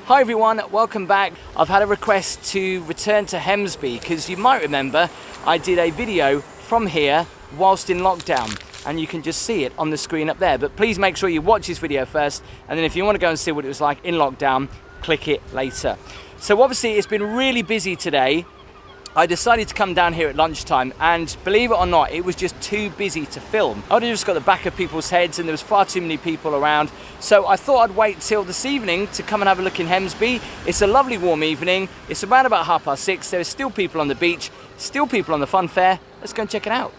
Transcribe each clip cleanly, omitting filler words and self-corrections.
Hi everyone, welcome back. I've had a request to return to Hemsby because you might remember I did a video from here whilst in lockdown, and you can just see it on the screen up there. But please make sure you watch this video first, and then if you want to go and see what it was like in lockdown, click it later. So obviously it's been really busy today. I decided to come down here at lunchtime, and believe it or not, it was just too busy to film. I would have just got the back of people's heads and there was far too many people around. So I thought I'd wait till this evening to come and have a look in Hemsby. It's a lovely warm evening. It's around about 6:30. There are still people on the beach, still people on the fun fair. Let's go and check it out.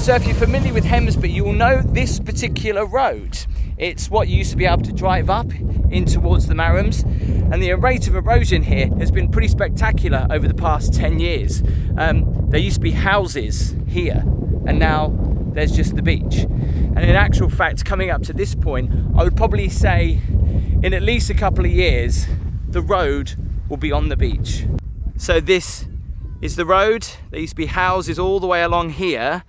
So if you're familiar with Hemsby, you will know this particular road. It's what you used to be able to drive up in towards the Marams, and the rate of erosion here has been pretty spectacular over the past 10 years. There used to be houses here, and now there's just the beach. And in actual fact, coming up to this point, I would probably say in at least a couple of years, the road will be on the beach. So this is the road. There used to be houses all the way along here.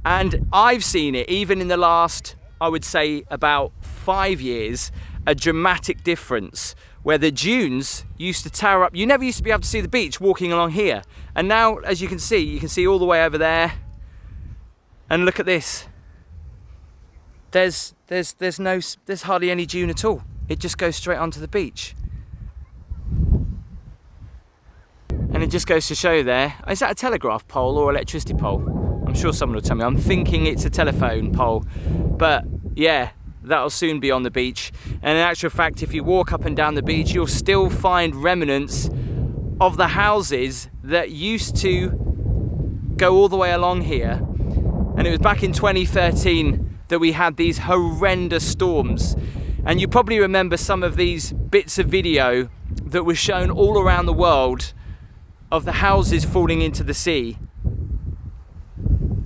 And I've seen it, even in the last, I would say, about 5 years, a dramatic difference where the dunes used to tower up. You never used to be able to see the beach walking along here. And now, as you can see all the way over there. And look at this. There's hardly any dune at all. It just goes straight onto the beach. And it just goes to show there, is that a telegraph pole or electricity pole? I'm sure someone will tell me. I'm thinking it's a telephone pole, but yeah, that'll soon be on the beach. And in actual fact, if you walk up and down the beach, you'll still find remnants of the houses that used to go all the way along here. And it was back in 2013 that we had these horrendous storms. And you probably remember some of these bits of video that were shown all around the world of the houses falling into the sea.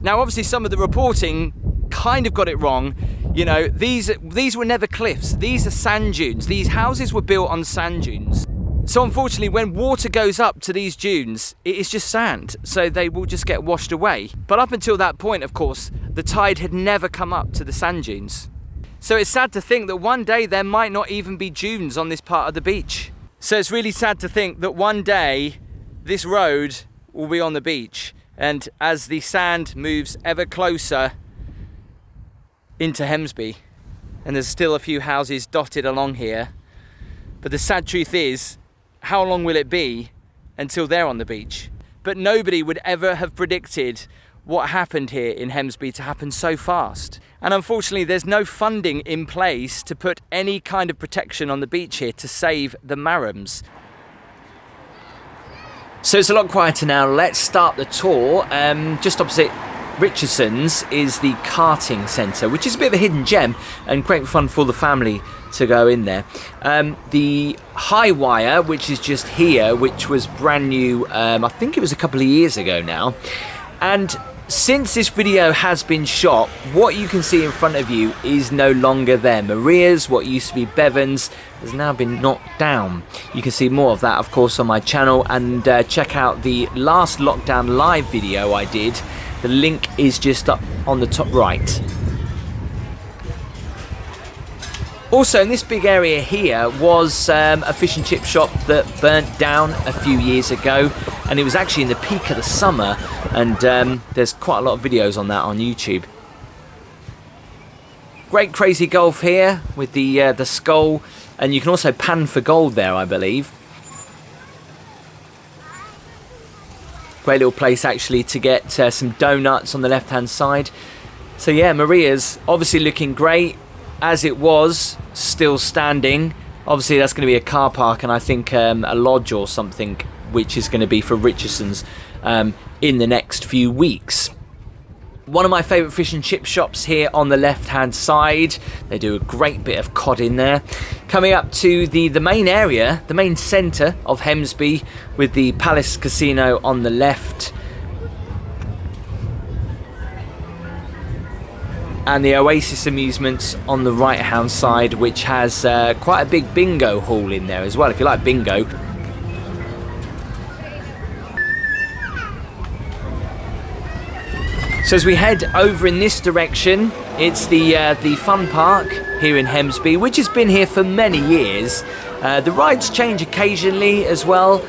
Now, obviously, some of the reporting kind of got it wrong. You know, these were never cliffs. These are sand dunes. These houses were built on sand dunes. So unfortunately, when water goes up to these dunes, it is just sand. So they will just get washed away. But up until that point, of course, the tide had never come up to the sand dunes. So it's sad to think that one day there might not even be dunes on this part of the beach. So it's really sad to think that one day this road will be on the beach. And as the sand moves ever closer into Hemsby, and there's still a few houses dotted along here, but the sad truth is, how long will it be until they're on the beach? But nobody would ever have predicted what happened here in Hemsby to happen so fast. And unfortunately, there's no funding in place to put any kind of protection on the beach here to save the Marams. So it's a lot quieter now. Let's start the tour. Just opposite Richardson's is the Karting Center, which is a bit of a hidden gem and great fun for the family to go in there. The High Wire, which is just here, which was brand new, I think it was a couple of years ago now. And since this video has been shot, what you can see in front of you is no longer there. Maria's, what used to be Bevan's, has now been knocked down. You can see more of that, of course, on my channel, and check out the last lockdown live video I did. The link is just up on the top right. Also, in this big area here was a fish and chip shop that burnt down a few years ago. and it was actually in the peak of the summer, and there's quite a lot of videos on that on YouTube. Great crazy golf here with the skull, and you can also pan for gold there, I believe. Great little place actually to get some donuts on the left hand side. So yeah, Maria's obviously looking great, as it was, still standing. Obviously that's going to be a car park, and I think a lodge or something, which is going to be for Richardson's in the next few weeks. One of my favourite fish and chip shops here on the left hand side. They do a great bit of cod in there. Coming up to the main area, the main centre of Hemsby, with the Palace Casino on the left. And the Oasis Amusements on the right hand side, which has quite a big bingo hall in there as well, if you like bingo. So as we head over in this direction, it's the fun park here in Hemsby, which has been here for many years. The rides change occasionally as well.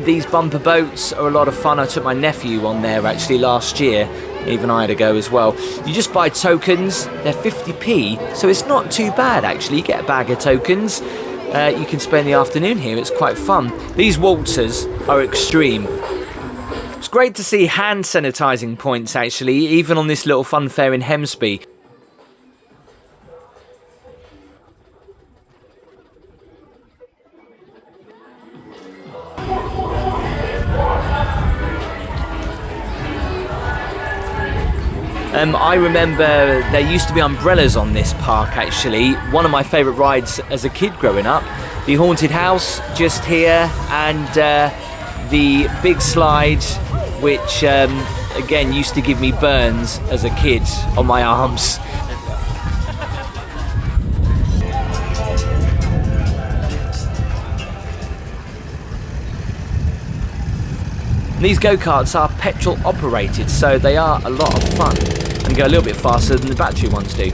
These bumper boats are a lot of fun. I took my nephew on there actually last year. Even I had a go as well. You just buy tokens, they're 50p, so it's not too bad actually. You get a bag of tokens, you can spend the afternoon here, it's quite fun. These waltzers are extreme. It's great to see hand sanitising points actually, even on this little fun fair in Hemsby. I remember there used to be umbrellas on this park actually. One of my favourite rides as a kid growing up. The haunted house just here, and the big slide, which again used to give me burns as a kid on my arms. These go-karts are petrol operated, so they are a lot of fun and go a little bit faster than the battery ones do.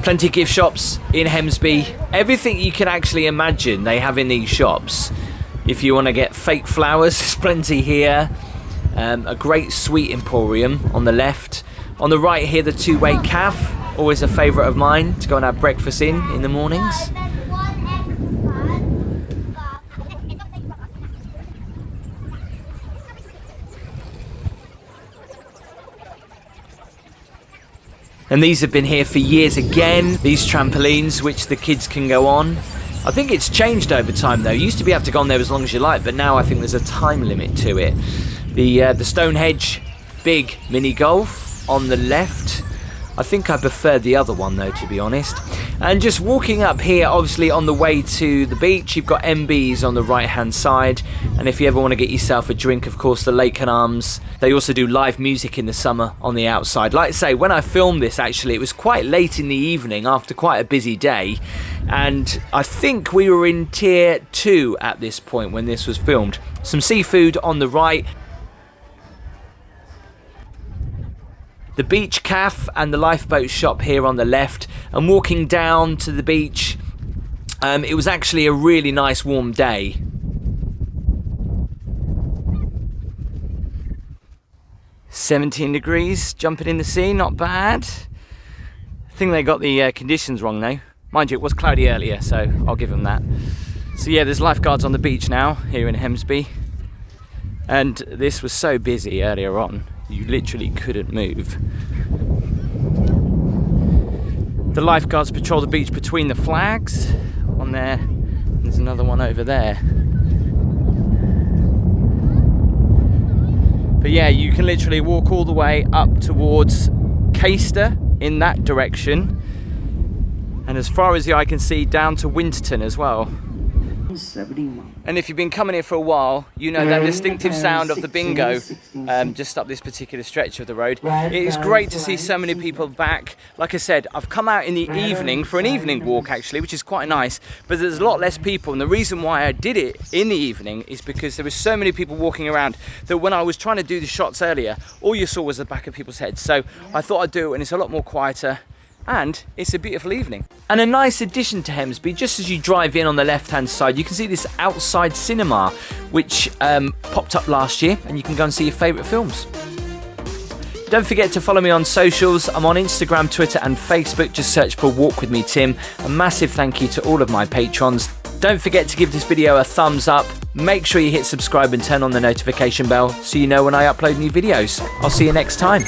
Plenty of gift shops in Hemsby. Everything you can actually imagine they have in these shops. If you want to get fake flowers, there's plenty here. A great sweet emporium on the left. On the right here, the two-way cafe, always a favourite of mine to go and have breakfast in the mornings. And these have been here for years again, these trampolines which the kids can go on. I think it's changed over time though. You used to be able to go on there as long as you like, but now I think there's a time limit to it. The Stonehenge big mini golf on the left. I think I preferred the other one though, to be honest. And just walking up here, obviously on the way to the beach, you've got MB's on the right hand side. And if you ever want to get yourself a drink, of course, the Lake and Arms. They also do live music in the summer on the outside. Like I say, when I filmed this actually, it was quite late in the evening after quite a busy day. And I think we were in tier 2 at this point when this was filmed. Some seafood on the right. The beach cafe and the lifeboat shop here on the left, and walking down to the beach, it was actually a really nice warm day. "17 degrees, jumping in the sea, not bad. I think they got the conditions wrong though. Mind you, it was cloudy earlier, so I'll give them that. So yeah, there's lifeguards on the beach now here in Hemsby, and this was so busy earlier on. You literally couldn't move. The lifeguards patrol the beach between the flags on there. There's another one over there. But yeah, you can literally walk all the way up towards Caister in that direction. And as far as the eye can see, down to Winterton as well. And if you've been coming here for a while, you know that distinctive sound of the bingo just up this particular stretch of the road. It is great to see so many people back. Like I said, I've come out in the evening for an evening walk actually, which is quite nice, but there's a lot less people, and the reason why I did it in the evening is because there were so many people walking around that when I was trying to do the shots earlier, all you saw was the back of people's heads. So I thought I'd do it, and it's a lot more quieter, and it's a beautiful evening. And a nice addition to Hemsby, just as you drive in on the left hand side, you can see this outside cinema which popped up last year, and you can go and see your favourite films. Don't forget to follow me on socials. I'm on Instagram, Twitter and Facebook. Just search for Walk With Me Tim. A massive thank you to all of my patrons. Don't forget to give this video a thumbs up. Make sure you hit subscribe and turn on the notification bell so you know when I upload new videos. I'll see you next time.